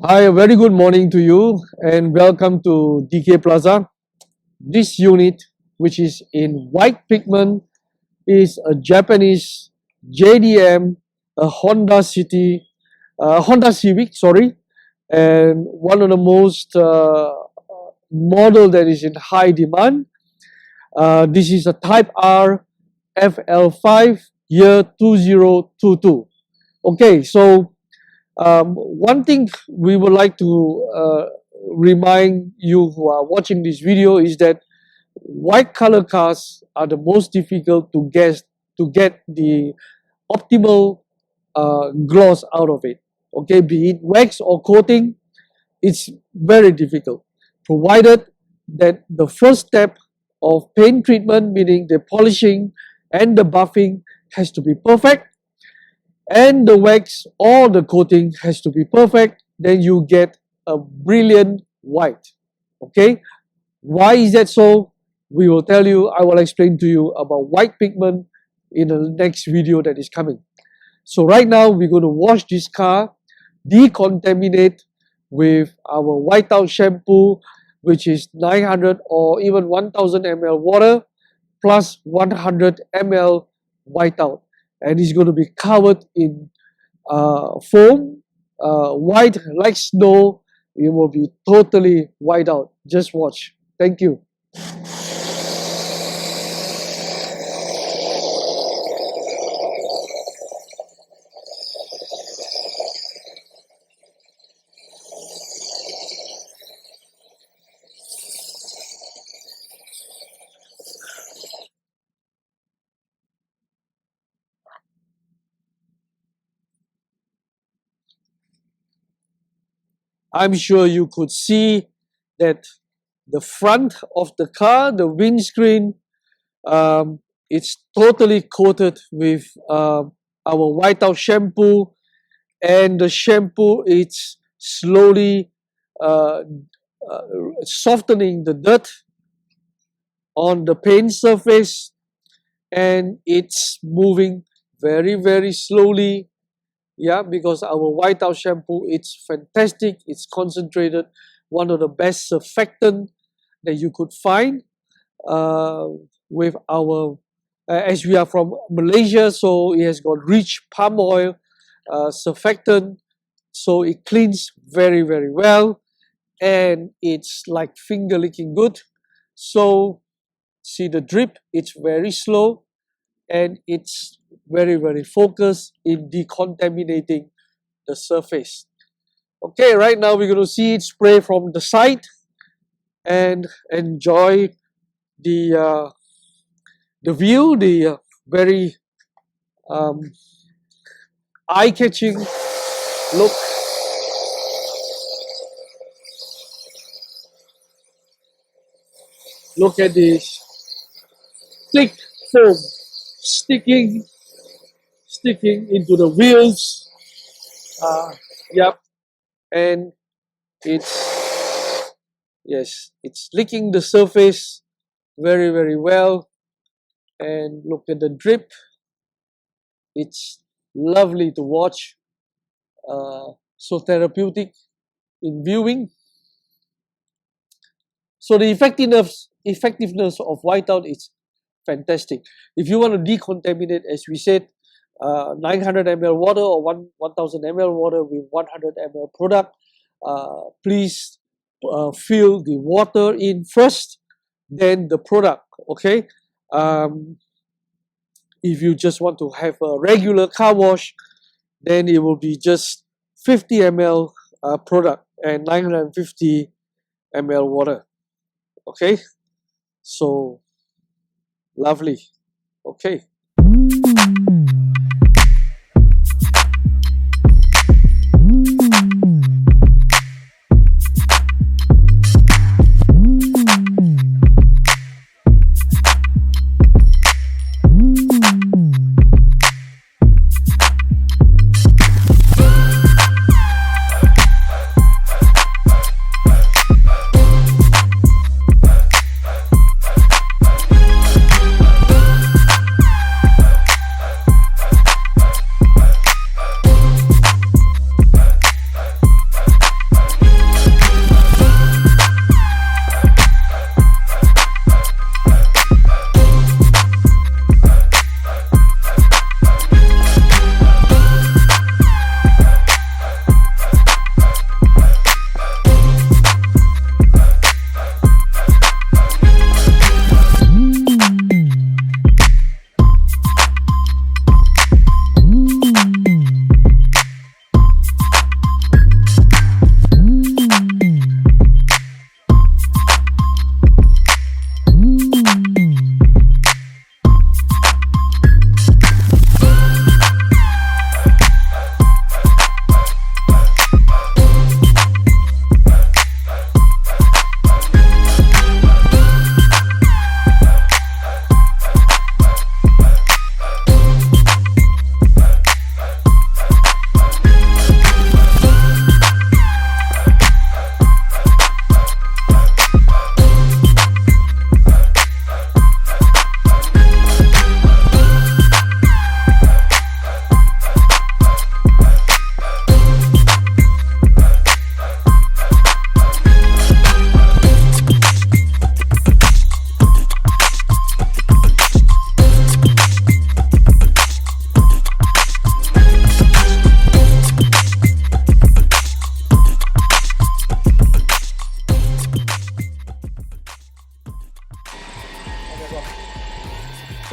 Hi, a very good morning to you and welcome to DK Plaza. This unit, which is in white pigment, is a Japanese JDM, a Honda Civic, sorry, and one of the most model that is in high demand. This is a Type R FL5 year 2022. Okay, so one thing we would like to remind you who are watching this video is that white color cars are the most difficult to get the optimal gloss out of it. Okay, be it wax or coating, it's very difficult. Provided that the first step of paint treatment, meaning the polishing and the buffing, has to be perfect, and the wax or the coating has to be perfect, then you get a brilliant white. Okay, why is that so? We will tell you. I will explain to you about white pigment in the next video that is coming. So right now we're going to wash this car, decontaminate with our whiteout shampoo, which is 900 or even 1000 ml water plus 100 ml whiteout, and it's going to be covered in foam, white like snow. It will be totally white out. Just watch. Thank you. I'm sure you could see that the front of the car, the windscreen, it's totally coated with our whiteout shampoo, and the shampoo is slowly softening the dirt on the paint surface, and it's moving very slowly. Yeah, because our whiteout shampoo, it's fantastic, it's concentrated, one of the best surfactant that you could find with our, as we are from Malaysia, so it has got rich palm oil surfactant, so it cleans very well, and it's like finger licking good. So see the drip, it's very slow, and it's very focused in decontaminating the surface. Okay, right now we're going to see it spray from the side and enjoy the view, the very eye-catching look. Look at this thick foam sticking into the wheels. Yep, and it's licking the surface very well. And look at the drip. It's lovely to watch. So therapeutic in viewing. So the effectiveness of whiteout is fantastic. If you want to decontaminate, as we said, 900 ml water or 1000 ml water with 100 ml product, please fill the water in first, then the product. Okay, if you just want to have a regular car wash, then it will be just 50 ml product and 950 ml water. Okay, so lovely. Okay.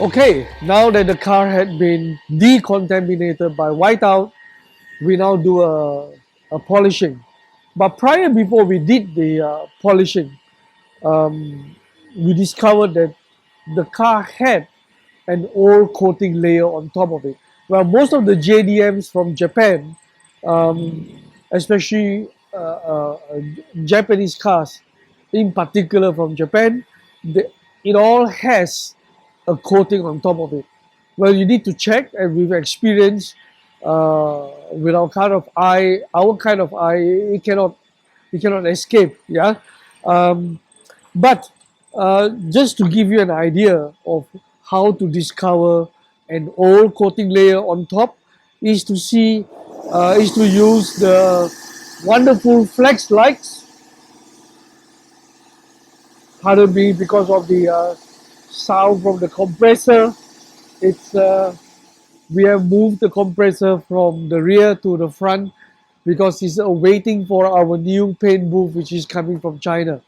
Okay, now that the car had been decontaminated by whiteout, we now do a polishing. But before we did the polishing, um, we discovered that the car had an old coating layer on top of it. Well, most of the JDMs from Japan, um, especially Japanese cars, in particular from Japan, it all has a coating on top of it. Well, you need to check, and we've experienced with our kind of eye, it cannot escape. Yeah, um, but just to give you an idea of how to discover an old coating layer on top, is to use the wonderful flex lights. Pardon me because of the sound from the compressor. It's We have moved the compressor from the rear to the front because it's waiting for our new paint booth, which is coming from China.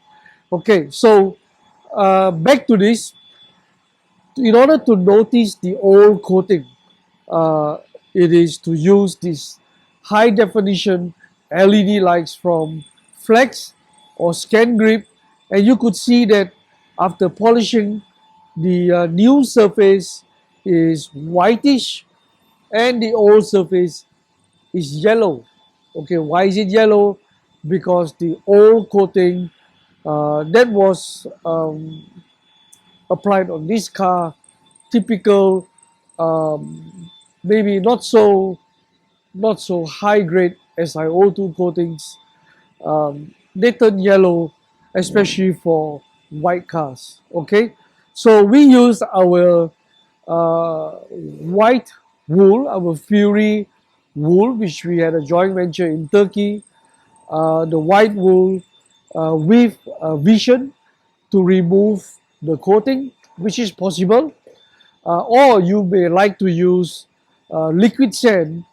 Okay, so back to this. In order to notice the old coating, uh, it is to use this high definition LED lights from Flex or Scan Grip, and you could see that after polishing, the new surface is whitish and the old surface is yellow. Okay, why is it yellow? Because the old coating that was applied on this car, typical, maybe not so high grade SiO2 coatings, they turn yellow, especially for white cars. Okay, so we use our white wool, our Fury wool, which we had a joint venture in Turkey. The white wool with vision to remove the coating, which is possible. Or you may like to use liquid sand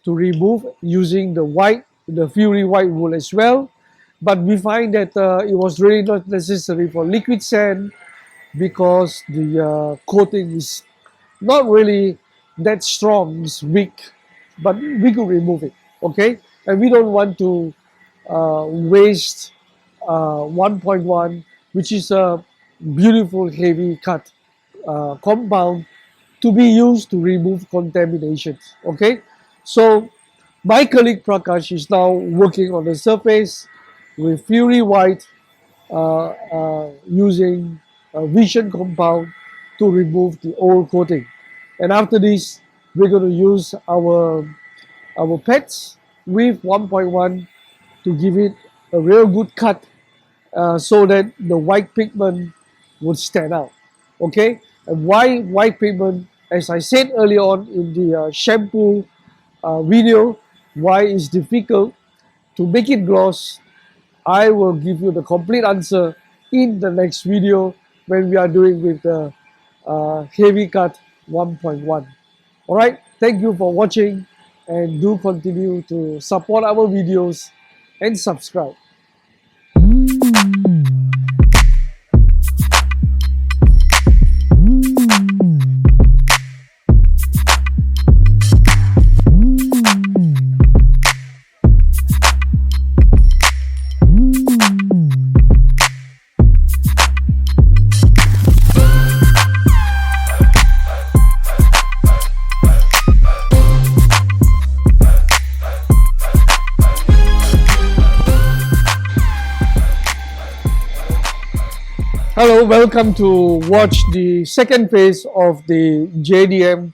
to remove using the Fury white wool as well. But we find that it was really not necessary for liquid sand because the coating is not really that strong, it's weak, but we could remove it, okay? And we don't want to waste 1.1, which is a beautiful heavy cut compound to be used to remove contaminations, okay? So my colleague Prakash is now working on the surface with Fury White using a vision compound to remove the old coating. And after this, we're going to use our pets with 1.1 to give it a real good cut so that the white pigment would stand out. Okay? And why white pigment? As I said earlier on in the shampoo video, why it's difficult to make it gloss. I will give you the complete answer in the next video when we are doing with the heavy cut 1.1. All right, thank you for watching and do continue to support our videos and subscribe. Hello, welcome to watch the second phase of the JDM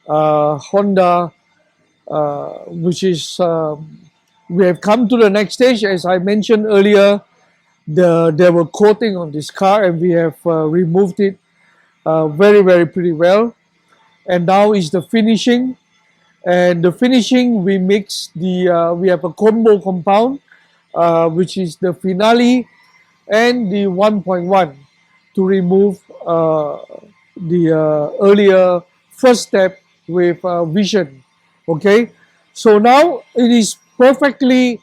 Honda, which is we have come to the next stage. As I mentioned earlier, there were coating on this car, and we have removed it very pretty well. And now is the finishing. And the finishing, we mix we have a combo compound, which is the finale and the 1.1 to remove the earlier first step with vision. Okay, so now it is perfectly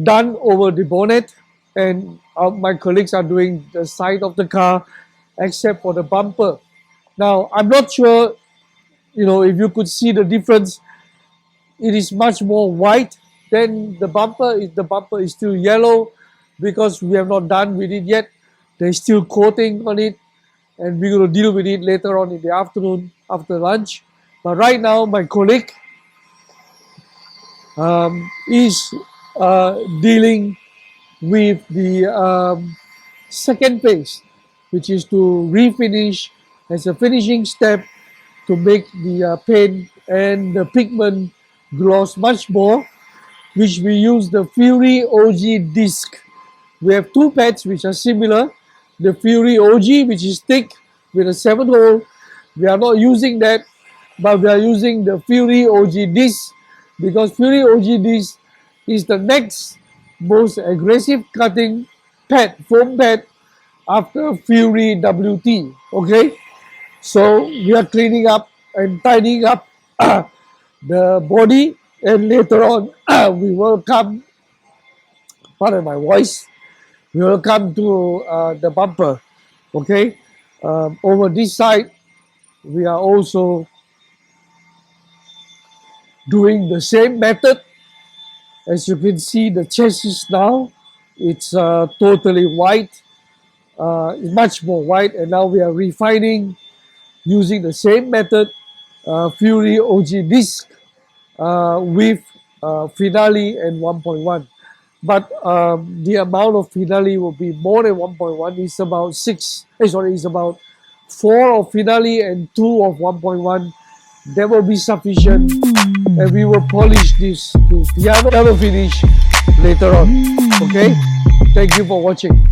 done over the bonnet, and my colleagues are doing the side of the car except for the bumper. Now, I'm not sure, if you could see the difference. It is much more white than the bumper. The bumper is still yellow because we have not done with it yet. There's still coating on it, and we're going to deal with it later on in the afternoon after lunch. But right now, my colleague is dealing with the second phase, which is to refinish as a finishing step to make the paint and the pigment gloss much more, which we use the Fury OG disc. We have two pads which are similar. The Fury OG, which is thick with a 7-hole. We are not using that, but we are using the Fury OG disc because Fury OG disc is the next most aggressive cutting pad, foam pad after Fury WT. Okay, so we are cleaning up and tidying up the body, and later on we will come. Pardon my voice. We will come to the bumper. Okay, over this side we are also doing the same method. As you can see, the chassis now, it's totally white, much more white, and now we are refining using the same method, Fury OG disc with finale and 1.1. But the amount of finale will be more than 1.1. It's about it's about 4 of finale and 2 of 1.1. That will be sufficient, and we will polish this to piano finish later on. Okay, thank you for watching.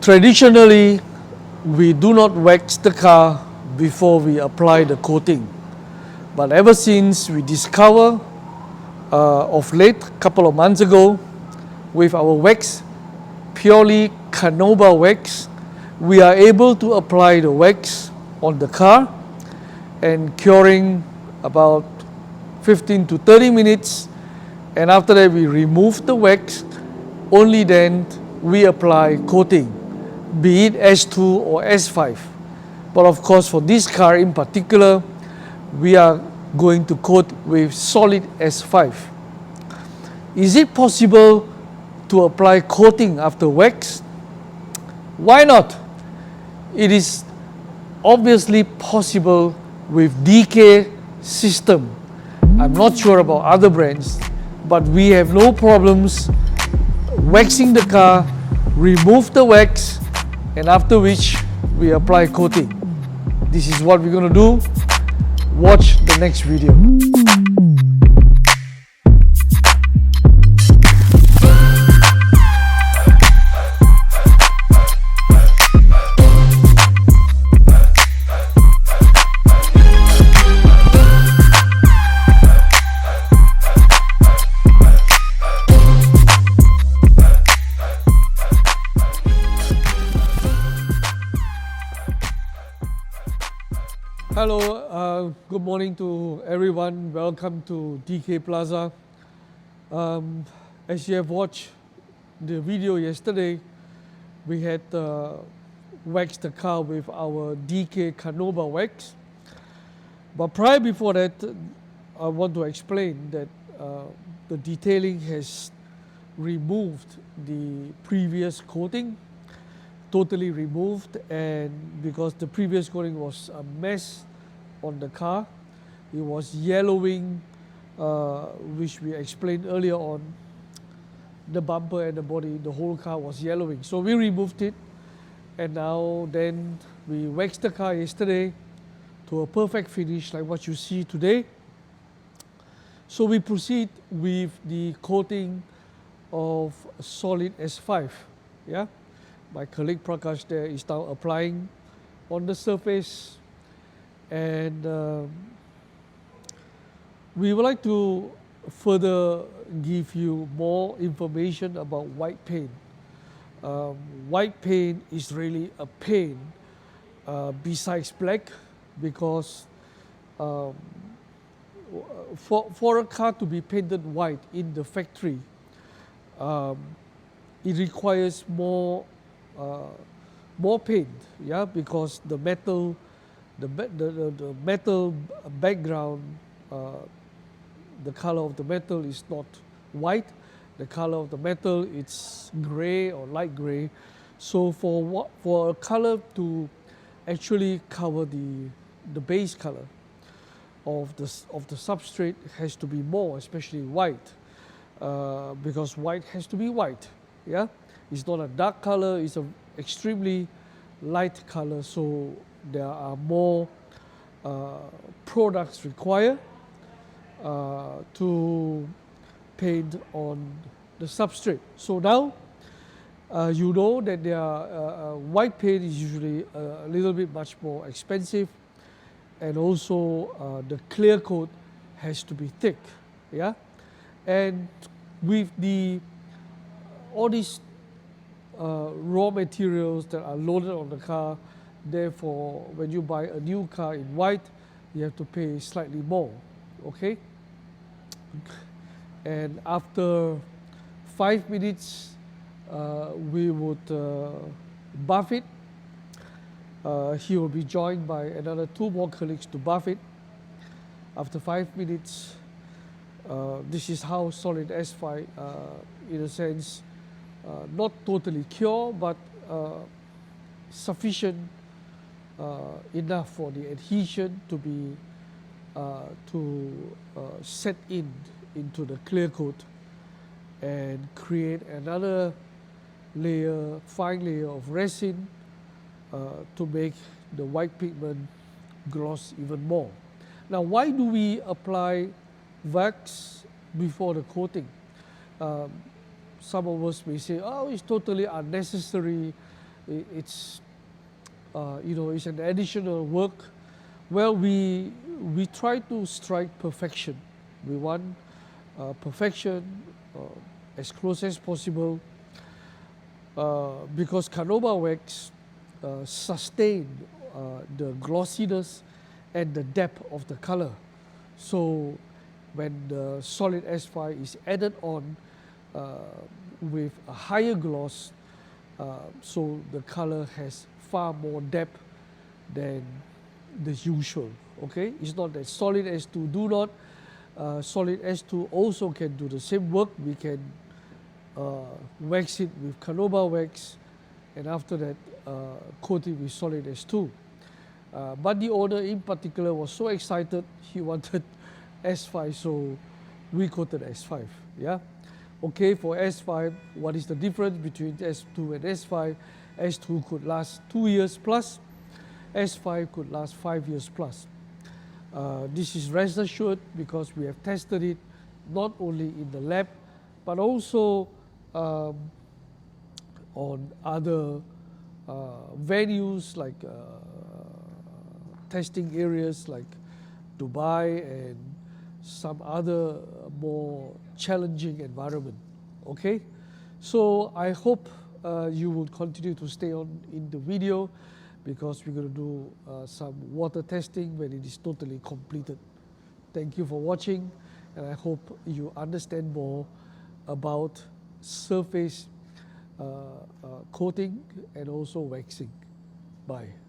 Traditionally, we do not wax the car before we apply the coating. But ever since we discover of late, couple of months ago, with our wax, purely Canova wax, we are able to apply the wax on the car and curing about 15 to 30 minutes, and after that we remove the wax. Only then we apply coating, be it S2 or S5. But of course, for this car in particular, we are going to coat with solid S5. Is it possible to apply coating after wax? Why not? It is obviously possible with DK system. I'm not sure about other brands, but we have no problems waxing the car, remove the wax, and after which we apply coating. This is what we're going to do. Watch the next video. Hello, good morning to everyone. Welcome to DK Plaza. As you have watched the video yesterday, we had waxed the car with our DK Canova wax. But before that, I want to explain that the detailing has removed the previous coating, totally removed, and because the previous coating was a mess on the car, it was yellowing, which we explained earlier on. The bumper and the body, the whole car was yellowing. So we removed it, and now then we waxed the car yesterday to a perfect finish like what you see today. So we proceed with the coating of solid S5. Yeah, my colleague Prakash there is now applying on the surface, and we would like to further give you more information about white paint. White paint is really a paint besides black, because for a car to be painted white in the factory, it requires more paint, yeah, because the metal background, the color of the metal is not white. The color of the metal is gray or light gray. So for a color to actually cover the base color of the substrate has to be more, especially white, because white has to be white. Yeah, it's not a dark color, it's an extremely light color, so there are more products required to paint on the substrate. So now you know that white paint is usually a little bit much more expensive, and also the clear coat has to be thick. Yeah, and with all these raw materials that are loaded on the car, therefore when you buy a new car in white, you have to pay slightly more. Okay, and after 5 minutes we would buff it. He will be joined by another 2 more colleagues to buff it. After 5 minutes, this is how solid S5, in a sense, not totally cure, but sufficient enough for the adhesion to be set into the clear coat and create another layer, fine layer of resin to make the white pigment gloss even more. Now, why do we apply wax before the coating? Some of us may say, "Oh, it's totally unnecessary. It's it's an additional work." Well, we try to strike perfection. We want perfection as close as possible, because Canova wax sustain the glossiness and the depth of the color. So when the solid S5 is added on with a higher gloss, so the color has far more depth than the usual. Okay, it's not that solid S2 do not. Solid S2 also can do the same work. We can wax it with Canova wax, and after that coat it with solid S2. But the owner in particular was so excited, he wanted S5, so we coated S5. Yeah. Okay, for S5, what is the difference between S2 and S5? S2 could last 2 years plus, S5 could last 5 years plus. This is rest assured because we have tested it not only in the lab but also on other venues like testing areas like Dubai and some other more challenging environment. Okay, so I hope you will continue to stay on in the video because we're going to do some water testing when it is totally completed. Thank you for watching, and I hope you understand more about surface coating and also waxing. Bye.